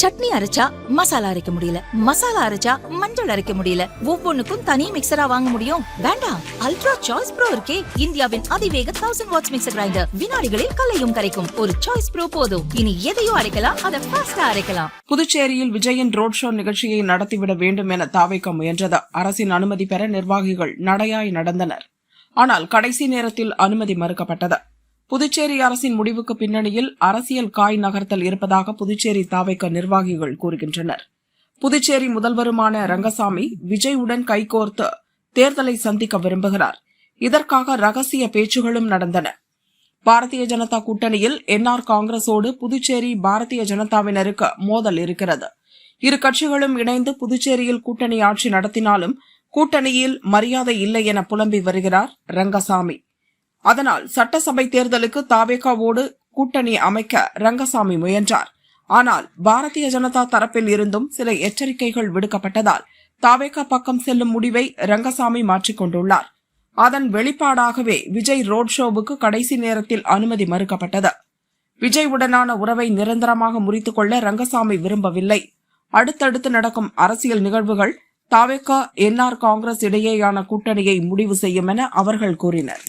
சட்னி அரைச்சா மசாலா அரைக்க முடியல, மசாலா அரைச்சா மஞ்சள் அரைக்க முடியல, ஒவ்வொன்னுக்கும் தனி மிக்சரா வாங்க முடியும்? வேண்டாம், அல்ட்ரா சாய்ஸ் ப்ரோ இருக்கே, இந்தியாவின் அதிவேக 1000 வாட்ஸ் மிக்சர் கிரைண்டர், வினாடிகளில் கல்லையும் கரைக்கும். ஒரு சாய்ஸ் ப்ரோ போதும். இனி எதையும் அரைக்கலாம், அதை ஃபாஸ்டா அரைக்கலாம். புதுச்சேரியில் விஜயின் ரோட் ஷோ நிகழ்ச்சியை நடத்திவிட வேண்டும் என தாவேக முயன்றது. அரசின் அனுமதி பெற நிர்வாகிகள் நடையாய் நடந்தனர். ஆனால் கடைசி நேரத்தில் அனுமதி மறுக்கப்பட்டது. புதுச்சேரி அரசின் முடிவுக்கு பின்னணியில் அரசியல் காய் நகர்த்தல் இருப்பதாக புதுச்சேரி தாவேக நிர்வாகிகள் கூறுகின்றனர். புதுச்சேரி முதல்வருமான ரங்கசாமி விஜயுடன் கைகோர்த்து தேர்தலை சந்திக்க விரும்புகிறார். இதற்காக ரகசிய பேச்சுகளும் நடந்தன. பாரதிய ஜனதா கூட்டணியில் என்ஆர் காங்கிரஸோடு புதுச்சேரி பாரதிய ஜனதாவினருக்கு மோதல் இருக்கிறது. இரு கட்சிகளும் இணைந்து புதுச்சேரியில் கூட்டணி ஆட்சி நடத்தினாலும் கூட்டணியில் மரியாதை இல்லை என புலம்பி வருகிறார் ரங்கசாமி. அதனால் சட்டசபை தேர்தலுக்கு தாவேகாவோடு கூட்டணி அமைக்க ரங்கசாமி முயன்றார். ஆனால் பாரதிய ஜனதா தரப்பில் இருந்தும் சில எச்சரிக்கைகள் விடுக்கப்பட்டதால் தாவேகா பக்கம் செல்லும் முடிவை ரங்கசாமி மாற்றிக்கொண்டுள்ளார். அதன் வெளிப்பாடாகவே விஜய் ரோட் ஷோவுக்கு கடைசி நேரத்தில் அனுமதி மறுக்கப்பட்டது. விஜய் உடனான உறவை நிரந்தரமாக முறித்துக் கொள்ள ரங்கசாமி விரும்பவில்லை. அடுத்தடுத்து நடக்கும் அரசியல் நிகழ்வுகள் தாவேகா என்ஆர் காங்கிரஸ் இடையேயான கூட்டணியை முடிவு செய்யும் என அவர்கள் கூறினர்.